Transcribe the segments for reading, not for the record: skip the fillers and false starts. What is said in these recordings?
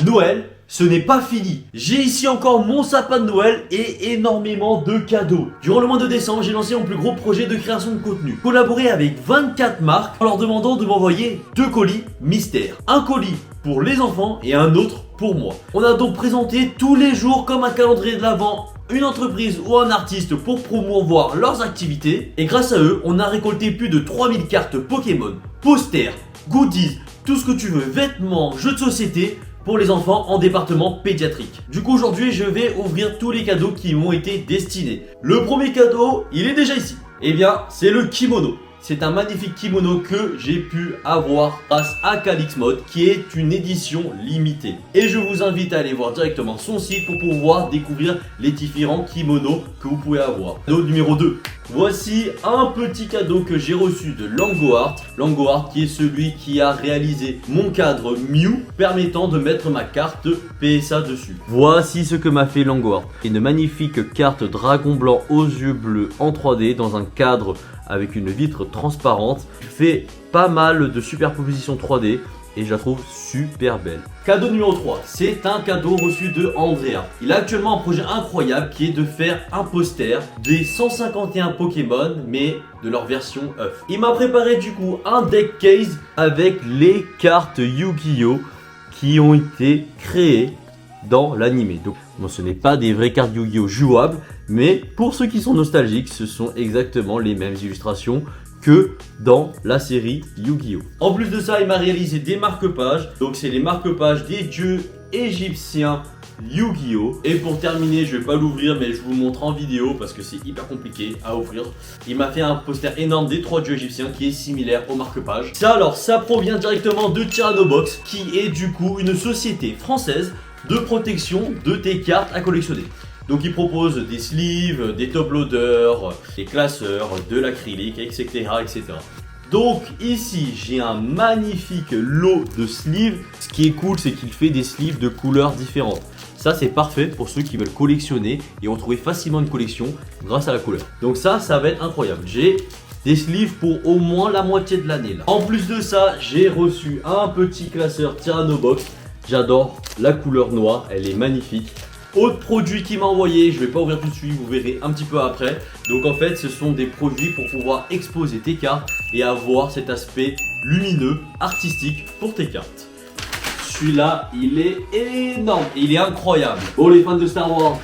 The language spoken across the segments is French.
Noël, ce n'est pas fini. J'ai ici encore mon sapin de Noël et énormément de cadeaux. Durant le mois de décembre, j'ai lancé mon plus gros projet de création de contenu. Collaboré avec 24 marques en leur demandant de m'envoyer 2 colis mystères. Un colis pour les enfants et un autre pour moi. On a donc présenté tous les jours comme un calendrier de l'Avent une entreprise ou un artiste pour promouvoir leurs activités. Et grâce à eux, on a récolté plus de 3000 cartes Pokémon, posters, goodies, tout ce que tu veux, vêtements, jeux de société pour les enfants en département pédiatrique. Du coup aujourd'hui je vais ouvrir tous les cadeaux qui m'ont été destinés. Le premier cadeau, il est déjà ici. Eh bien c'est le kimono. C'est un magnifique kimono que j'ai pu avoir grâce à Calix Mode qui est une édition limitée. Et je vous invite à aller voir directement son site pour pouvoir découvrir les différents kimonos que vous pouvez avoir. Cadeau numéro 2. Voici un petit cadeau que j'ai reçu de Langoart. Langoart qui est celui qui a réalisé mon cadre Mew permettant de mettre ma carte PSA dessus. Voici ce que m'a fait Langoart. Une magnifique carte dragon blanc aux yeux bleus en 3D dans un cadre avec une vitre transparente. Fait pas mal de superposition 3D et je la trouve super belle. Cadeau numéro 3, c'est un cadeau reçu de Andrea. Il a actuellement un projet incroyable qui est de faire un poster des 151 Pokémon mais de leur version œuf. Il m'a préparé du coup un deck case avec les cartes Yu-Gi-Oh qui ont été créées dans l'anime. Donc bon, ce n'est pas des vraies cartes Yu-Gi-Oh jouables, mais pour ceux qui sont nostalgiques, ce sont exactement les mêmes illustrations que dans la série Yu-Gi-Oh. En plus de ça, il m'a réalisé des marque-pages. Donc c'est les marque-pages des dieux égyptiens Yu-Gi-Oh. Et pour terminer, je vais pas l'ouvrir mais je vous montre en vidéo parce que c'est hyper compliqué à ouvrir. Il m'a fait un poster énorme des 3 dieux égyptiens qui est similaire au marque-page. Ça provient directement de Tyrannobox qui est du coup une société française de protection de tes cartes à collectionner. Donc il propose des sleeves, des top loaders, des classeurs, de l'acrylique, etc., etc. Donc ici j'ai un magnifique lot de sleeves. Ce qui est cool c'est qu'il fait des sleeves de couleurs différentes. Ça c'est parfait pour ceux qui veulent collectionner et retrouver facilement une collection grâce à la couleur. Donc ça va être incroyable. J'ai des sleeves pour au moins la moitié de l'année là. En plus de ça, j'ai reçu un petit classeur Tyrannobox. J'adore la couleur noire, elle est magnifique. Autre produit qu'il m'a envoyé, je ne vais pas ouvrir tout de suite, vous verrez un petit peu après. Donc en fait ce sont des produits pour pouvoir exposer tes cartes et avoir cet aspect lumineux, artistique pour tes cartes. Celui-là il est énorme, il est incroyable. Oh les fans de Star Wars,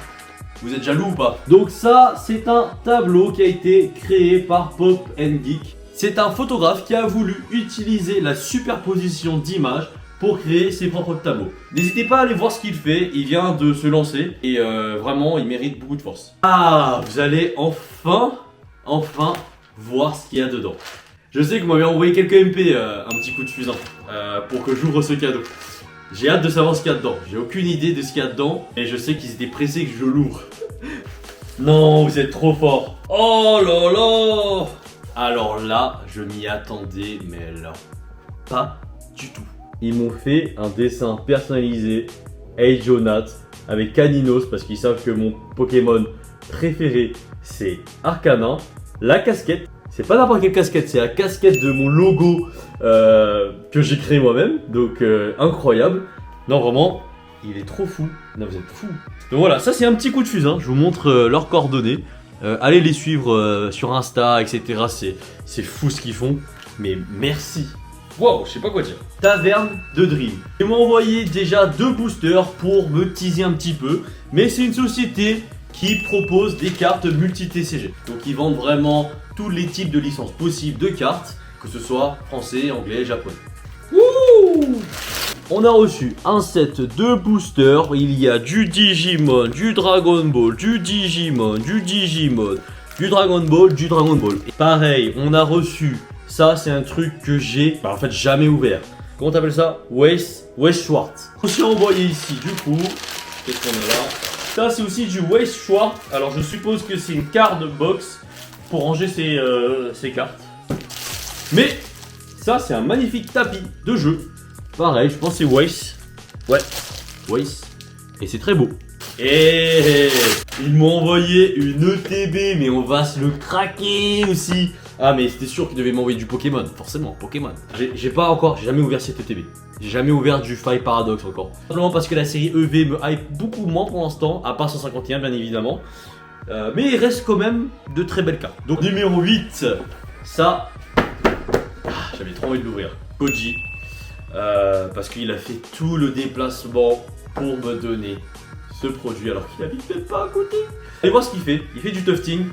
vous êtes jaloux ou pas? Donc ça c'est un tableau qui a été créé par Pop & Geek. C'est un photographe qui a voulu utiliser la superposition d'images pour créer ses propres tableaux. N'hésitez pas à aller voir ce qu'il fait, il vient de se lancer et vraiment il mérite beaucoup de force. Ah, vous allez enfin voir ce qu'il y a dedans. Je sais que vous m'avez envoyé quelques MP, un petit coup de fusain, pour que j'ouvre ce cadeau. J'ai hâte de savoir ce qu'il y a dedans, j'ai aucune idée de ce qu'il y a dedans, et je sais qu'ils étaient pressés que je l'ouvre. Non, vous êtes trop fort. Oh là là. Alors là, je m'y attendais, mais là, pas du tout. Ils m'ont fait un dessin personnalisé Hey Jonat avec Caninos parce qu'ils savent que mon Pokémon préféré c'est Arcanin. La casquette, c'est pas n'importe quelle casquette, c'est la casquette de mon logo que j'ai créé moi-même. Donc incroyable. Non vraiment, il est trop fou. Non vous êtes fou. Donc voilà, ça c'est un petit coup de fusain. Je vous montre leurs coordonnées. Allez les suivre sur Insta, etc. C'est fou ce qu'ils font. Mais merci. Wow, je sais pas quoi dire. Taverne de Dream. Ils m'ont envoyé déjà 2 boosters pour me teaser un petit peu. Mais c'est une société qui propose des cartes multi-TCG. Donc ils vendent vraiment tous les types de licences possibles de cartes. Que ce soit français, anglais, japonais. Wouh! On a reçu un set de boosters. Il y a du Digimon, du Dragon Ball, du Digimon, du Digimon, du Dragon Ball, du Dragon Ball. Et pareil, on a reçu... Ça, c'est un truc que j'ai en fait jamais ouvert. Comment t'appelles ça? Weiss Schwartz. On s'est envoyé ici du coup. Qu'est-ce qu'on a là? Ça, c'est aussi du Weiss Schwartz. Alors, je suppose que c'est une card box pour ranger ses cartes. Mais ça, c'est un magnifique tapis de jeu. Pareil, je pense que c'est Weiss. Ouais, Weiss. Et c'est très beau. Et ils m'ont envoyé une ETB, mais on va se le craquer aussi. Ah mais c'était sûr qu'ils devaient m'envoyer du Pokémon, forcément, Pokémon. J'ai jamais ouvert cette ETB. J'ai jamais ouvert du Fire Paradox encore. Simplement parce que la série EV me hype beaucoup moins pour l'instant, à part 151 bien évidemment. Mais il reste quand même de très belles cartes. Donc numéro 8, ça, j'avais trop envie de l'ouvrir. Koji, parce qu'il a fait tout le déplacement pour me donner ce produit alors qu'il habite même pas à côté. Allez voir ce qu'il fait. Il fait du tufting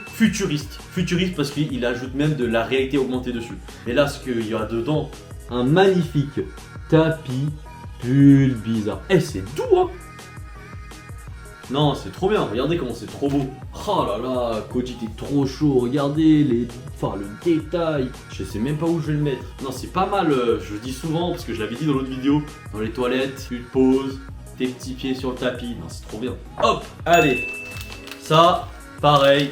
futuriste. Futuriste parce qu'il ajoute même de la réalité augmentée dessus. Et là, ce qu'il y a dedans, un magnifique tapis Bulbizarre. Eh, c'est doux, hein. Non, c'est trop bien. Regardez comment c'est trop beau. Oh là là, Koji, t'es trop chaud. Regardez le détail. Je sais même pas où je vais le mettre. Non, c'est pas mal. Je le dis souvent parce que je l'avais dit dans l'autre vidéo. Dans les toilettes, tu te poses, tes petits pieds sur le tapis. Non, c'est trop bien. Hop, allez. Ça, pareil.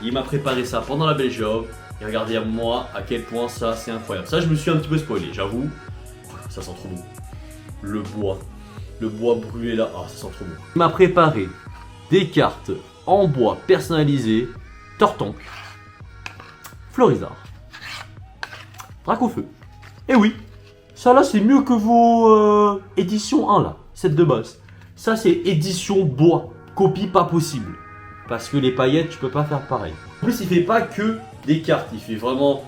Il m'a préparé ça pendant la belle job. Et regardez à moi à quel point ça, c'est incroyable. Ça, je me suis un petit peu spoilé, j'avoue. Ça sent trop bon. Le bois brûlé là, ah, ça sent trop bon. Il m'a préparé des cartes en bois personnalisées, Tortank, Florizard, Dracofeu. Et oui, ça là c'est mieux que vos éditions 1 là, cette de base. Ça c'est édition bois, copie pas possible. Parce que les paillettes, tu peux pas faire pareil. En plus, il fait pas que des cartes, il fait vraiment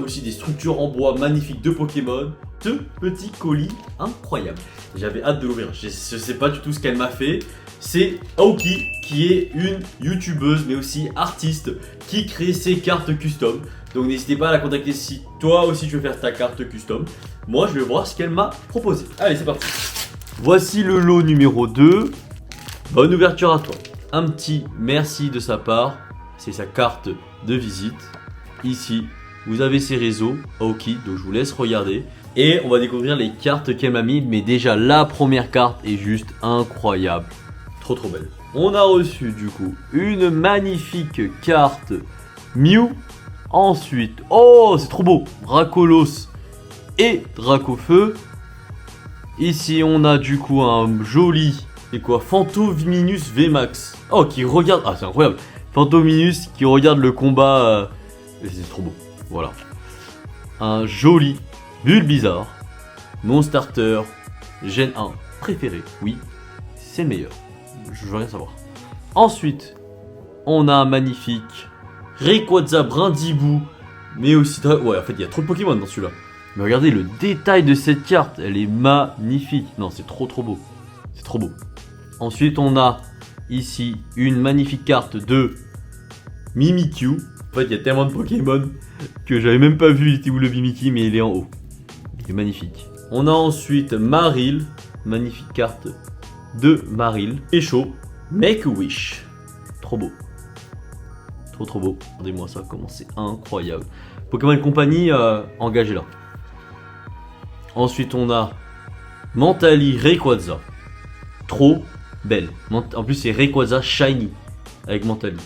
aussi des structures en bois magnifiques de Pokémon. Ce petit colis incroyable. J'avais hâte de l'ouvrir. Je sais pas du tout ce qu'elle m'a fait. C'est Aoki qui est une youtubeuse mais aussi artiste qui crée ses cartes custom. Donc n'hésitez pas à la contacter si toi aussi tu veux faire ta carte custom. Moi je vais voir ce qu'elle m'a proposé. Allez, c'est parti. Voici le lot numéro 2. Bonne ouverture à toi. Un petit merci de sa part. C'est sa carte de visite. Ici, vous avez ses réseaux Aoki, donc je vous laisse regarder. Et on va découvrir les cartes qu'elle m'a mis. Mais déjà, la première carte est juste incroyable. Trop trop belle. On a reçu du coup une magnifique carte Mew. Ensuite, oh c'est trop beau, Dracolos et Dracofeu. Ici on a du coup un joli, c'est quoi, Phantominus VMAX. Oh qui regarde, ah c'est incroyable, Phantominus qui regarde le combat, c'est trop beau, voilà. Un joli Bulbizarre, mon starter, Gen 1 préféré, oui, c'est le meilleur, je veux rien savoir. Ensuite, on a un magnifique Rayquaza Brindibou, mais aussi... Ouais, en fait, il y a trop de Pokémon dans celui-là. Mais regardez le détail de cette carte, elle est magnifique. Non, c'est trop trop beau. C'est trop beau. Ensuite, on a ici une magnifique carte de Mimikyu. En fait, il y a tellement de Pokémon que j'avais même pas vu, il était où le Mimikyu, mais il est en haut. Il est magnifique. On a ensuite Marill, magnifique carte de Marill. Et chaud, Make a Wish. Trop beau. Trop trop beau. Regardez-moi ça, comment c'est incroyable. Pokémon Company, engagé là. Ensuite, on a Mentali Rayquaza. Trop belle. En plus, c'est Rayquaza Shiny avec Mentali.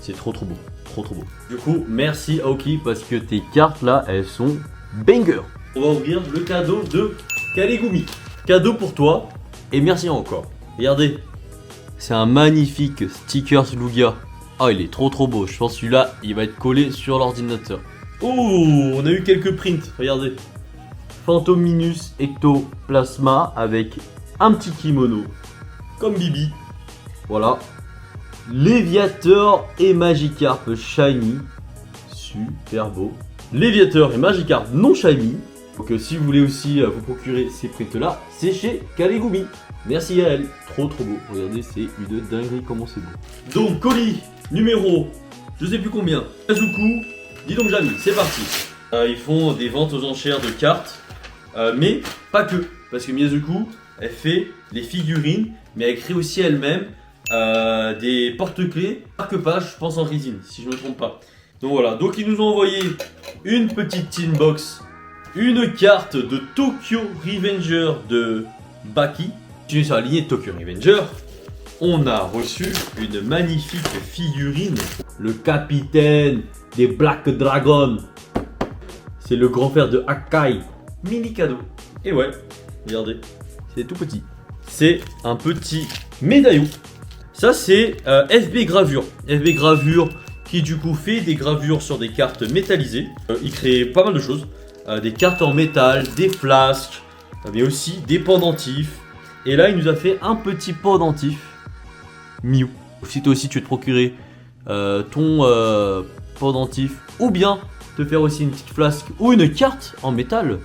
C'est trop trop beau. Trop trop beau. Du coup, merci Aoki parce que tes cartes là, elles sont banger. On va ouvrir le cadeau de Kalegumi. Cadeau pour toi et merci encore. Regardez. C'est un magnifique stickers Lugia. Oh, il est trop trop beau. Je pense que celui-là, il va être collé sur l'ordinateur. Oh, on a eu quelques prints. Regardez. Phantominus Ectoplasma avec un petit kimono. Comme Bibi. Voilà. Léviateur et Magikarp Shiny. Super beau. Léviateur et Magikarp non Shiny. Donc si vous voulez aussi vous procurer ces prints-là, c'est chez Kalegumi. Merci à elle. Trop trop beau. Regardez, c'est une dinguerie comment c'est beau. Donc, colis numéro, je sais plus combien. Kazuku, dis donc Jamy, c'est parti. Ils font des ventes aux enchères de cartes, mais pas que. Parce que Miyazuku, elle fait les figurines, mais elle crée aussi elle-même des porte-clés, marque-pages, je pense en résine, si je ne me trompe pas. Donc voilà, donc ils nous ont envoyé une petite tin box, une carte de Tokyo Revenger de Baki. Continuez sur la lignée de Tokyo Revenger. On a reçu une magnifique figurine, le capitaine des Black Dragons. C'est le grand frère de Akai. Mini cadeau. Et ouais, regardez, c'est tout petit. C'est un petit médaillon. Ça c'est FB Gravure. FB Gravure qui du coup fait des gravures sur des cartes métallisées. Il crée pas mal de choses. Des cartes en métal, des flasques, mais aussi des pendentifs. Et là, il nous a fait un petit pendentif Mew. Si toi aussi tu veux te procurer ton pendentif, ou bien te faire aussi une petite flasque ou une carte en métal,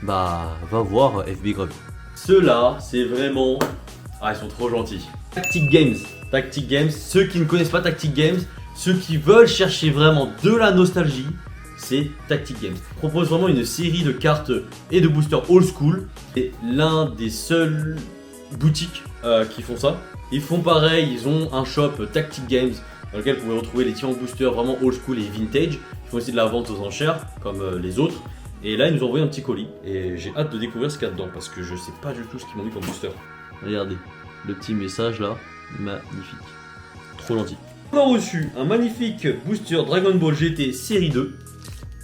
bah va voir FB Gravy. Ceux-là, c'est vraiment... Ah, ils sont trop gentils. Tactic Games. Tactic Games, ceux qui ne connaissent pas Tactic Games, ceux qui veulent chercher vraiment de la nostalgie, c'est Tactic Games. Ils proposent vraiment une série de cartes et de boosters old school. C'est l'un des seuls boutiques qui font ça. Ils font pareil, ils ont un shop Tactic Games dans lequel vous pouvez retrouver les différents boosters vraiment old school et vintage. Ils font aussi de la vente aux enchères comme les autres. Et là, ils nous ont envoyé un petit colis et j'ai hâte de découvrir ce qu'il y a dedans parce que je sais pas du tout ce qu'ils m'ont mis comme booster. Regardez, le petit message là, magnifique. Trop gentil. On a reçu un magnifique booster Dragon Ball GT série 2.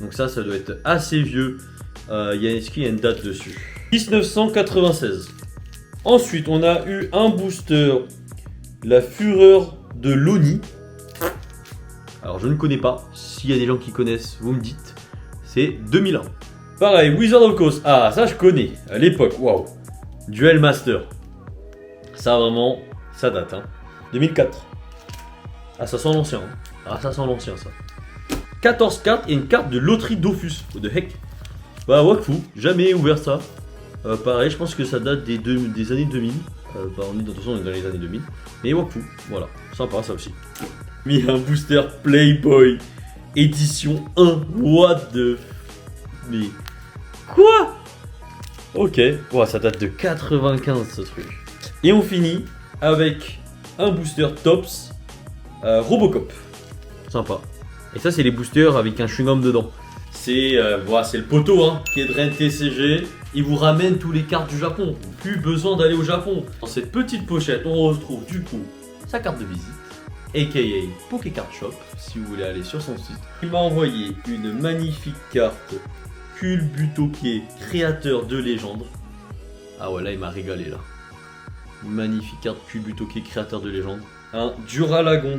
Donc ça doit être assez vieux. Est-ce qu'il y a une date dessus? 1996. Ensuite, on a eu un booster, la Fureur de l'Oni. Alors, je ne connais pas. S'il y a des gens qui connaissent, vous me dites. C'est 2001. Pareil, Wizard of Coast. Ah, ça, je connais. À l'époque, waouh. Duel Master. Ça, vraiment, ça date. Hein. 2004. Ah, ça sent l'ancien. Hein. Ah, ça sent l'ancien, ça. 14 cartes et une carte de loterie Dofus. What the heck. Bah, Wakfu. Jamais ouvert ça. Pareil, je pense que ça date des années 2000. Bah, on est dans les années 2000. Mais Wakfu, voilà, sympa ça aussi. Mis un booster Playboy édition 1. What the... Mais... Quoi? Ok, wow, ça date de 95 ce truc. Et on finit avec un booster Tops Robocop. Sympa. Et ça, c'est les boosters avec un chewing-gum dedans. C'est le poteau hein, qui est de Ren TCG. Il vous ramène tous les cartes du Japon. Plus besoin d'aller au Japon. Dans cette petite pochette, on retrouve du coup sa carte de visite, aka Pokécard Shop, si vous voulez aller sur son site. Il m'a envoyé une magnifique carte Culbutoke, créateur de légende. Ah ouais, là il m'a régalé là. Une magnifique carte Culbutoke, créateur de légende. Un Duralagon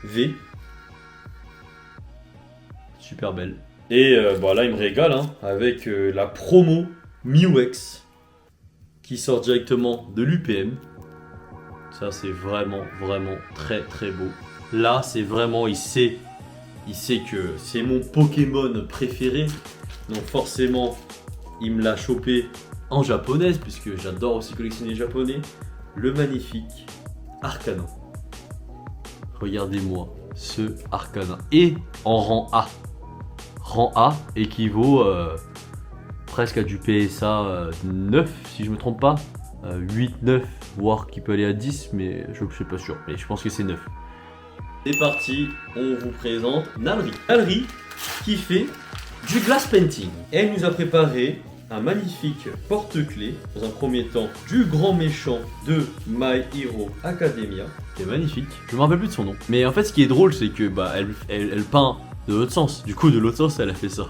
V. Super belle. Et là il me régale hein, avec la promo Mewex qui sort directement de l'UPM. Ça c'est vraiment très très beau. Là c'est vraiment, il sait que c'est mon Pokémon préféré. Donc forcément il me l'a chopé en japonaise puisque j'adore aussi collectionner les japonais. Le magnifique Arcana. Regardez-moi ce Arcana. Et en rang A. Rang A équivaut presque à du PSA 9 si je me trompe pas. 8, 9, voire qui peut aller à 10, mais je ne suis pas sûr. Mais je pense que c'est 9. C'est parti, on vous présente Nalri. Nalri qui fait du glass painting. Elle nous a préparé un magnifique porte-clés. Dans un premier temps, du grand méchant de My Hero Academia. Qui est magnifique. Je me rappelle plus de son nom. Mais en fait, ce qui est drôle, c'est que elle peint de l'autre sens. Du coup, de l'autre sens, elle a fait ça.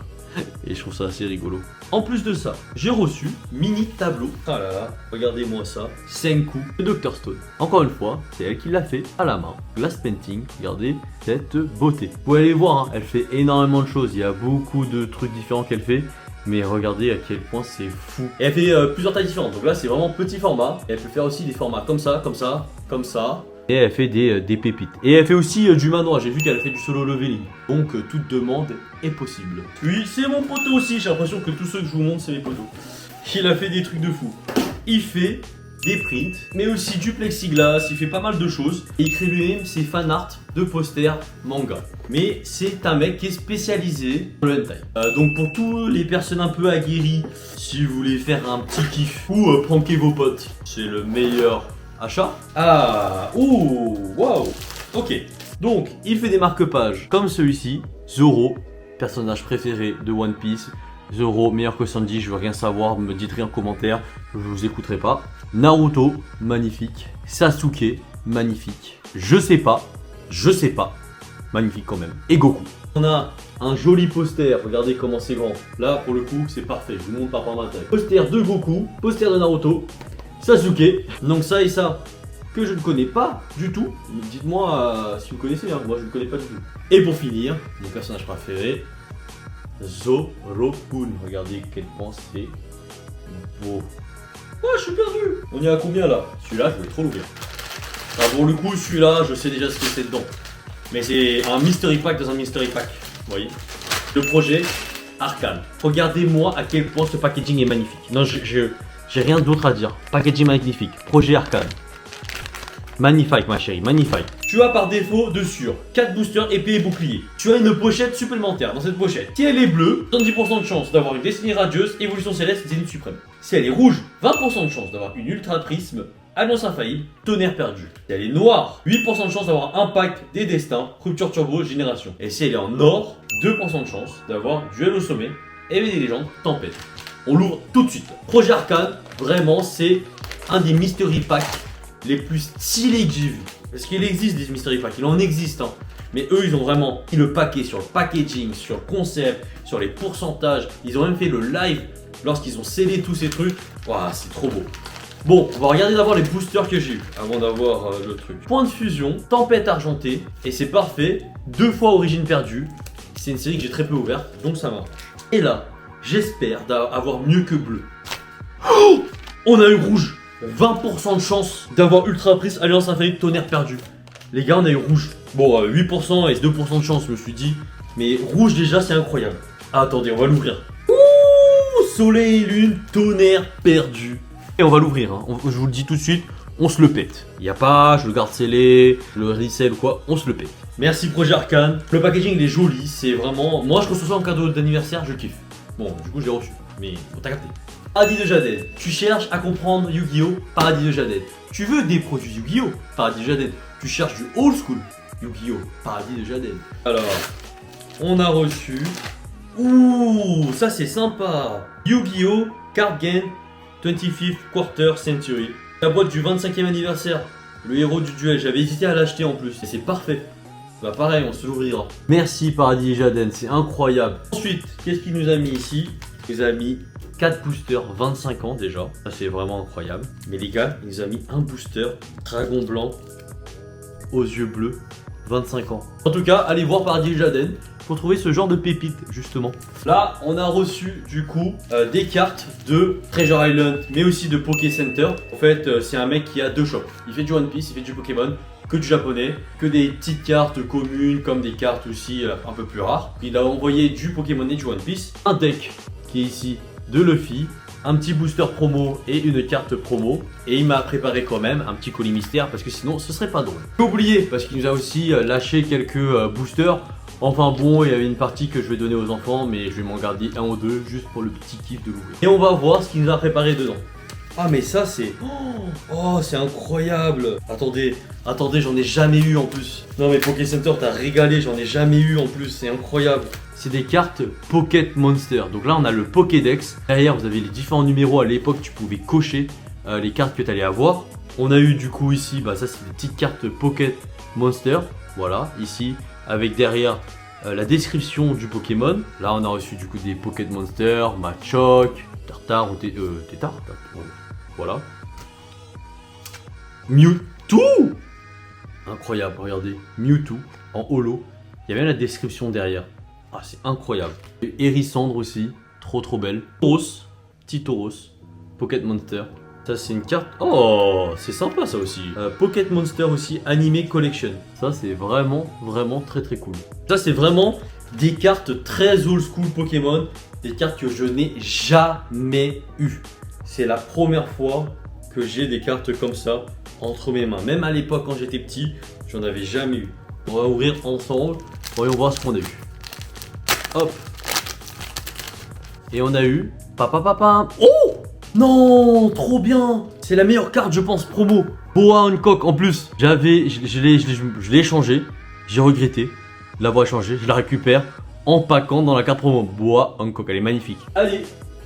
Et je trouve ça assez rigolo. En plus de ça, j'ai reçu mini tableau. Ah là là, regardez-moi ça. Senku de Dr Stone. Encore une fois, c'est elle qui l'a fait à la main. Glass painting. Regardez cette beauté. Vous pouvez aller voir, hein, elle fait énormément de choses. Il y a beaucoup de trucs différents qu'elle fait. Mais regardez à quel point c'est fou. Et elle fait plusieurs tailles différentes. Donc là, c'est vraiment petit format. Et elle peut faire aussi des formats comme ça, comme ça, comme ça. Et elle fait des pépites. Et elle fait aussi du manoir. J'ai vu qu'elle a fait du solo leveling. Donc toute demande est possible. Puis c'est mon poteau aussi. J'ai l'impression que tous ceux que je vous montre, c'est mes poteaux. Il a fait des trucs de fou. Il fait des prints, mais aussi du plexiglas. Il fait pas mal de choses. Et il crée lui-même ses fan art de posters manga. Mais c'est un mec qui est spécialisé dans le hentai. Donc pour tous les personnes un peu aguerries, si vous voulez faire un petit kiff ou pranker vos potes, c'est le meilleur achat. Ah, ouh, waouh. Ok, donc il fait des marque-pages comme celui-ci. Zoro, personnage préféré de One Piece. Zoro, meilleur que Sanji, je veux rien savoir, me dites rien en commentaire, je vous écouterai pas. Naruto, magnifique. Sasuke, magnifique. Je sais pas, magnifique quand même. Et Goku. On a un joli poster, regardez comment c'est grand. Là, pour le coup, c'est parfait, je vous montre par ma taille. Poster de Goku, poster de Naruto, Sasuke. Donc ça et ça, que je ne connais pas du tout. Dites-moi si vous connaissez, hein. Moi je ne connais pas du tout. Et pour finir, mon personnage préféré, Zoro-kun. Regardez quel point c'est Bon. Oh, je suis perdu. On est à combien là? Celui-là, je vais trop l'ouvrir. Ah, pour le coup, celui-là, je sais déjà ce que c'est dedans. Mais c'est un mystery pack dans un mystery pack. Vous voyez? Le projet Arcane. Regardez-moi à quel point ce packaging est magnifique. Non, j'ai rien d'autre à dire. Packaging magnifique. Projet Arcane. Magnifique, ma chérie, magnifique. Tu as par défaut dessus 4 boosters épée et bouclier. Tu as une pochette supplémentaire dans cette pochette. Si elle est bleue, 70% de chance d'avoir une destinée radieuse, évolution céleste, zénith suprême. Si elle est rouge, 20% de chance d'avoir une ultra prisme, alliance infaillible, tonnerre perdu. Si elle est noire, 8% de chance d'avoir impact des destins, rupture turbo, génération. Et si elle est en or, 2% de chance d'avoir duel au sommet, éveil des légendes, tempête. On l'ouvre tout de suite. Projet Arcane, vraiment c'est un des mystery packs les plus stylés que j'ai vu. Parce qu'il existe des mystery packs, il en existe hein. Mais eux ils ont vraiment mis le paquet sur le packaging, sur le concept, sur les pourcentages. Ils ont même fait le live lorsqu'ils ont scellé tous ces trucs. Waouh, c'est trop beau. Bon, on va regarder d'abord les boosters que j'ai eu avant d'avoir le truc. Point de fusion, tempête argentée, et c'est parfait. 2 fois origine perdue. C'est une série que j'ai très peu ouverte, donc ça va. Et là, j'espère avoir mieux que bleu. Oh, on a eu rouge. 20% de chance d'avoir ultra prise, alliance infinie, tonnerre perdu. Les gars, on a eu rouge. Bon, 8% et 2% de chance, je me suis dit. Mais rouge déjà, c'est incroyable. Ah, attendez, on va l'ouvrir. Ouh, soleil et lune, tonnerre perdu. Et on va l'ouvrir, hein. Je vous le dis tout de suite, on se le pète. Il n'y a pas, je le garde scellé, le resell ou quoi, on se le pète. Merci Projet Arcane. Le packaging il est joli, c'est vraiment... Moi je reçois ça en cadeau d'anniversaire, je kiffe. Bon, du coup je l'ai reçu, mais faut t'as capté. Paradis de Jaded. Tu cherches à comprendre Yu-Gi-Oh! Paradis de Jaded. Tu veux des produits Yu-Gi-Oh! Paradis de Jaded. Tu cherches du old school Yu-Gi-Oh! Paradis de Jaded. Alors, on a reçu... Ouh, ça c'est sympa. Yu-Gi-Oh! Card Game 25th Quarter Century. La boîte du 25e anniversaire. Le héros du duel. J'avais hésité à l'acheter en plus. Et c'est parfait. Bah pareil, on se l'ouvrira. Merci Paradis Jaden, c'est incroyable. Ensuite, qu'est-ce qu'il nous a mis ici? Il nous a mis 4 boosters, 25 ans déjà. Ça c'est vraiment incroyable. Mais les gars, il nous a mis un booster, dragon blanc, aux yeux bleus, 25 ans. En tout cas, allez voir Paradis Jaden pour trouver ce genre de pépites justement. Là, on a reçu du coup des cartes de Treasure Island, mais aussi de Poké Center. En fait, c'est un mec qui a 2 shops. Il fait du One Piece, il fait du Pokémon, que du japonais, que des petites cartes communes, comme des cartes aussi un peu plus rares. Il a envoyé du Pokémon et du One Piece. Un deck qui est ici de Luffy, un petit booster promo et une carte promo. Et il m'a préparé quand même un petit colis mystère parce que sinon ce serait pas drôle. J'ai oublié parce qu'il nous a aussi lâché quelques boosters. Enfin bon, il y avait une partie que je vais donner aux enfants, mais je vais m'en garder un ou deux juste pour le petit kiff de l'ouvrir. Et on va voir ce qu'il nous a préparé dedans. Ah mais ça c'est... Oh c'est incroyable. Attendez, j'en ai jamais eu en plus. Non mais Poké Center t'as régalé, j'en ai jamais eu en plus, c'est incroyable. C'est des cartes Pocket Monster. Donc là on a le Pokédex. Derrière vous avez les différents numéros. À l'époque tu pouvais cocher les cartes que tu allais avoir. On a eu du coup ici, bah ça c'est des petites cartes Pocket Monster. Voilà, ici avec derrière la description du Pokémon. Là on a reçu du coup des Pocket Monster, Machoke, Tartare ou Tétard. Voilà. Mewtwo. Incroyable, regardez. Mewtwo en holo. Il y a même la description derrière. Ah, c'est incroyable. Hérissandre aussi. Trop belle. Tauros. Petit Tauros. Pocket Monster. Ça, c'est une carte. Oh, c'est sympa ça aussi. Pocket Monster aussi. Anime Collection. Ça, c'est vraiment très cool. Ça, c'est vraiment des cartes très old school Pokémon. Des cartes que je n'ai jamais eues. C'est la première fois que j'ai des cartes comme ça entre mes mains. Même à l'époque quand j'étais petit, j'en avais jamais eu. On va ouvrir ensemble. Voyons voir ce qu'on a eu. Hop. Et on a eu... Papa. Oh non, trop bien. C'est la meilleure carte je pense promo. Boa Hancock en plus. Je l'ai échangé. J'ai regretté de l'avoir échangé. Je la récupère en paquant dans la carte promo. Boa Hancock, elle est magnifique. Allez,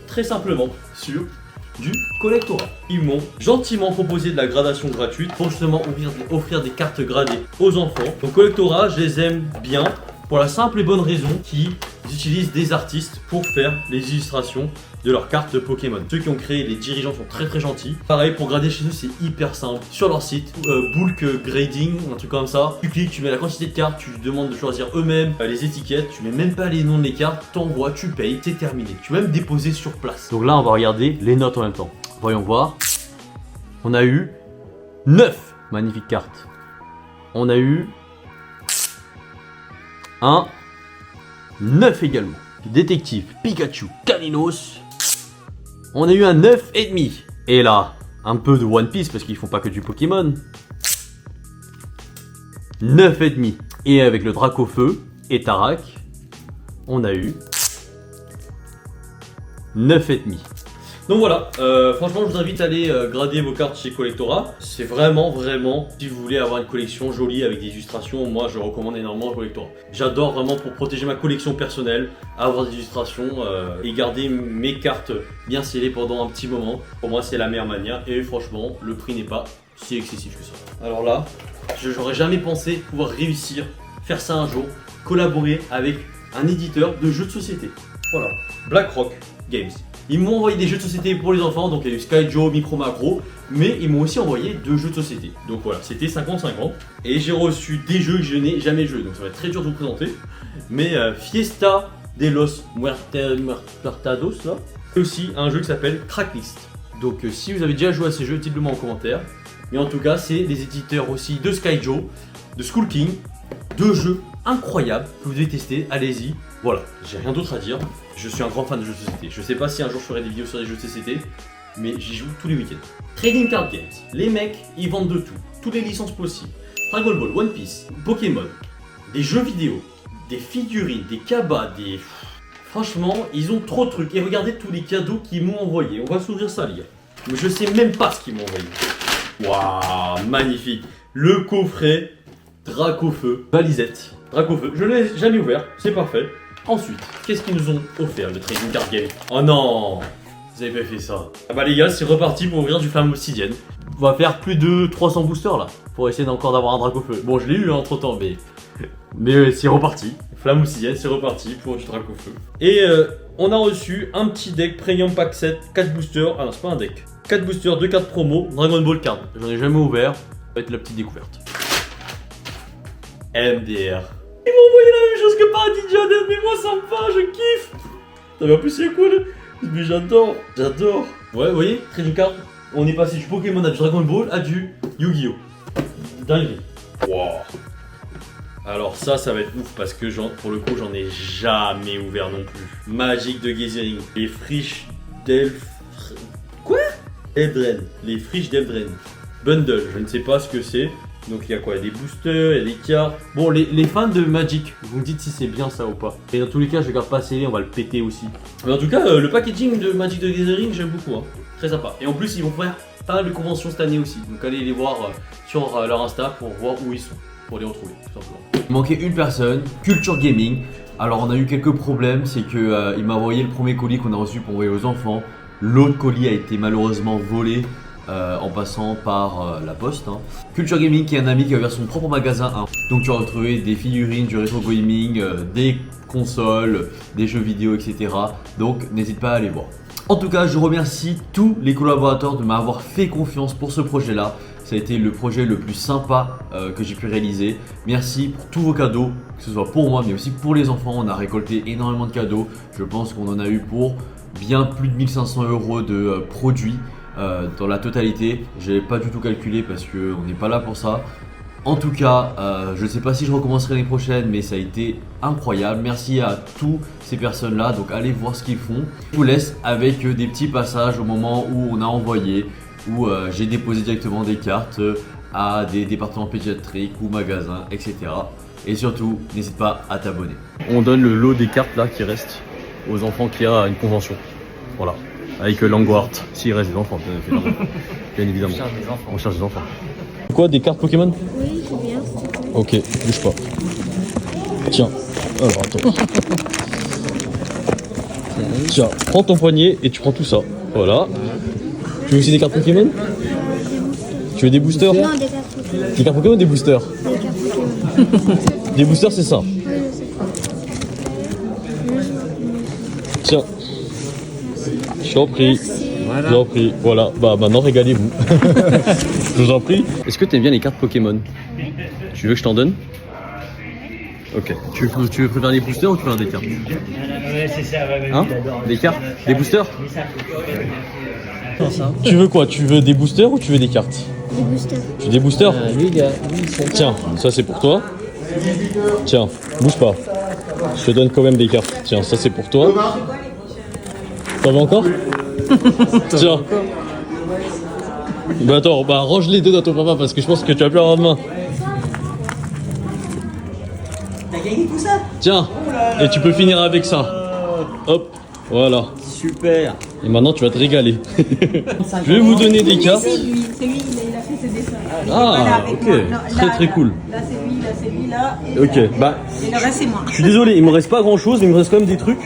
très simplement sur du collectorat. Ils m'ont gentiment proposé de la gradation gratuite pour justement offrir des cartes gradées aux enfants. Donc collectorat, je les aime bien pour la simple et bonne raison qu'ils utilisent des artistes pour faire les illustrations de leurs cartes Pokémon. Ceux qui ont créé les dirigeants sont très gentils. Pareil, pour grader chez eux, c'est hyper simple. Sur leur site, bulk grading, un truc comme ça. Tu cliques, tu mets la quantité de cartes, tu demandes de choisir eux-mêmes les étiquettes, tu mets même pas les noms des cartes, t'envoies, tu payes, c'est terminé. Tu peux même déposer sur place. Donc là, on va regarder les notes en même temps. Voyons voir. On a eu 9 magnifiques cartes. On a eu 9 également. Détective, Pikachu, Kalinos. On a eu un 9,5. Et là, un peu de One Piece parce qu'ils font pas que du Pokémon. 9,5. Et avec le Dracofeu et Tarak, on a eu 9,5. Donc voilà, franchement je vous invite à aller grader vos cartes chez Collectora. C'est vraiment, si vous voulez avoir une collection jolie avec des illustrations, moi je recommande énormément Collectora. J'adore vraiment pour protéger ma collection personnelle, avoir des illustrations et garder mes cartes bien scellées pendant un petit moment. Pour moi c'est la meilleure manière et franchement le prix n'est pas si excessif que ça. Alors là, j'aurais jamais pensé pouvoir réussir, faire ça un jour, collaborer avec un éditeur de jeux de société. Voilà, BlackRock Games. Ils m'ont envoyé des jeux de société pour les enfants, donc il y a eu Skyjo, Micro Macro, mais ils m'ont aussi envoyé 2 jeux de société. Donc voilà, c'était 50-50. Et j'ai reçu des jeux que je n'ai jamais joués, donc ça va être très dur de vous présenter. Mais Fiesta de los Muertados, là. Et aussi un jeu qui s'appelle Tracklist. Donc si vous avez déjà joué à ces jeux, dites-le moi en commentaire. Mais en tout cas, c'est des éditeurs aussi de Skyjo, de Skull King, 2 jeux incroyables que vous devez tester, allez-y. Voilà, j'ai rien d'autre à dire. Je suis un grand fan de jeux de société. Je sais pas si un jour je ferai des vidéos sur les jeux de société, mais j'y joue tous les week-ends. Trading Card Games. Les mecs, ils vendent de tout. Toutes les licences possibles. Dragon Ball, One Piece, Pokémon, des jeux vidéo, des figurines, des cabas, des... Franchement, ils ont trop de trucs. Et regardez tous les cadeaux qu'ils m'ont envoyés. On va s'ouvrir ça, les gars. Mais je sais même pas ce qu'ils m'ont envoyé. Waouh, magnifique. Le coffret Dracofeu, Valisette. Dracofeu, je l'ai jamais ouvert, c'est parfait. Ensuite, qu'est-ce qu'ils nous ont offert, le Trading Card Game? Oh non, vous avez pas fait ça. Ah bah les gars, c'est reparti pour ouvrir du Flamme Obsidienne. On va faire plus de 300 boosters là, pour essayer encore d'avoir un Dracofeu. Bon, je l'ai eu entre temps, mais c'est reparti. Flamme Obsidienne, c'est reparti pour du Dracofeu. Et on a reçu un petit deck Premium Pack 7, 4 boosters. Ah non, c'est pas un deck. 4 boosters, 2 cartes promo, Dragon Ball Card. J'en ai jamais ouvert, ça va être la petite découverte. MDR. Ils m'ont envoyé la même chose que Paradis Jaded, mais moi ça me va, je kiffe. Ça va plus c'est cool. Mais j'adore. Ouais, vous voyez, Trading Card, on est passé du Pokémon à du Dragon Ball à du Yu-Gi-Oh! Dinguerie. Wow. Alors ça va être ouf parce que pour le coup j'en ai jamais ouvert non plus. Magic de Gathering, les friches d'Elf... Quoi? Eldren, les friches d'Eldren. Bundle, je ne sais pas ce que c'est. Donc il y a quoi? Il y a des boosters, il y a des cartes. Bon, les fans de Magic, vous me dites si c'est bien ça ou pas. Et dans tous les cas, je garde pas scellé, on va le péter aussi. Mais en tout cas, le packaging de Magic the Gathering, j'aime beaucoup. Hein. Très sympa. Et en plus, ils vont faire pas mal de conventions cette année aussi. Donc allez les voir sur leur Insta pour voir où ils sont. Pour les retrouver, tout simplement. Il manquait une personne, Culture Gaming. Alors on a eu quelques problèmes, c'est que il m'a envoyé le premier colis qu'on a reçu pour envoyer aux enfants. L'autre colis a été malheureusement volé. En passant par la poste. Hein. Culture Gaming qui est un ami qui a ouvert son propre magasin. Hein. Donc tu vas retrouver des figurines, du rétro gaming, des consoles, des jeux vidéo, etc. Donc n'hésite pas à aller voir. En tout cas, je remercie tous les collaborateurs de m'avoir fait confiance pour ce projet-là. Ça a été le projet le plus sympa que j'ai pu réaliser. Merci pour tous vos cadeaux, que ce soit pour moi mais aussi pour les enfants. On a récolté énormément de cadeaux. Je pense qu'on en a eu pour bien plus de 1500 € de produits. Dans la totalité, j'ai pas du tout calculé parce qu'on n'est pas là pour ça. En tout cas, je ne sais pas si je recommencerai l'année prochaine, mais ça a été incroyable. Merci à tous ces personnes-là, donc allez voir ce qu'ils font. Je vous laisse avec des petits passages au moment où on a envoyé, où j'ai déposé directement des cartes à des départements pédiatriques ou magasins, etc. Et surtout, n'hésite pas à t'abonner. On donne le lot des cartes là qui restent aux enfants qui a une convention. Voilà. Avec Langwart, s'il reste des enfants, bien évidemment. On cherche des enfants. Quoi, des cartes Pokémon? Oui, c'est bien. Ok, bouge pas. Tiens, alors attends. Tiens, prends ton poignet et tu prends tout ça. Voilà. Tu veux aussi des cartes Pokémon? Tu veux des boosters? Non, des cartes Pokémon. Des cartes Pokémon ou des boosters? Des cartes Pokémon. Des boosters, c'est ça. Oui, je sais. Tiens. t'en prie. Merci. Je vous en prie. Voilà, bah maintenant régalez-vous. Je vous en prie. Est-ce que t'aimes bien les cartes Pokémon? Tu veux que je t'en donne? Ok. Tu veux préférer des boosters ou tu préfères des cartes? Ouais, c'est ça, ouais, Hein? il adore. Des cartes? Des boosters? Mais ça, Tu veux quoi? Tu veux des boosters ou tu veux des cartes? Des boosters. Tu veux des boosters? lui, c'est Tiens, ça c'est pour toi. Tiens, bouge pas. Je te donne quand même des cartes. Tiens, ça c'est pour toi. T'en veux encore? Tiens. Bah attends, bah range les deux dans ton papa parce que je pense que tu vas plus avoir de main. T'as gagné tout ça? Tiens, et tu peux finir avec ça. Hop, voilà. super. Et maintenant tu vas te régaler. Je vais vous donner des cartes. C'est lui, il a fait ses dessins. Il est Ah, pas là avec ok. moi. Non, Très, très cool. Là c'est lui, là c'est lui, là. Et Ok, là. bah Et le reste c'est moi. je suis désolé, il me reste pas grand chose, mais il me reste quand même des trucs.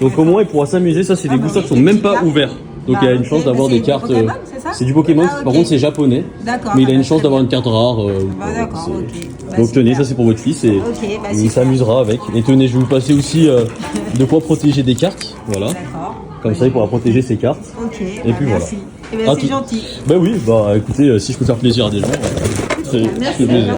Donc au moins il pourra s'amuser. Ça c'est des boosters qui sont même pas ouverts. Donc il y a une chance d'avoir c'est des du cartes. Pokémon, c'est ça? C'est du Pokémon, Ah, ok. par contre c'est japonais. D'accord. Mais il a une bah, chance très d'avoir bien. une carte rare. Bah d'accord, c'est- ok. Bah, Donc tenez, super. ça c'est pour votre fils et Ok, bah, il super. s'amusera avec. Et tenez, je vais vous passer aussi de quoi protéger des cartes. Voilà. D'accord. Comme ça il pourra protéger ses cartes. Ok. Et puis voilà. merci. Et ben Ah, c'est tout- gentil. Bah oui, bah écoutez, si je peux faire plaisir à des gens, c'est plaisir.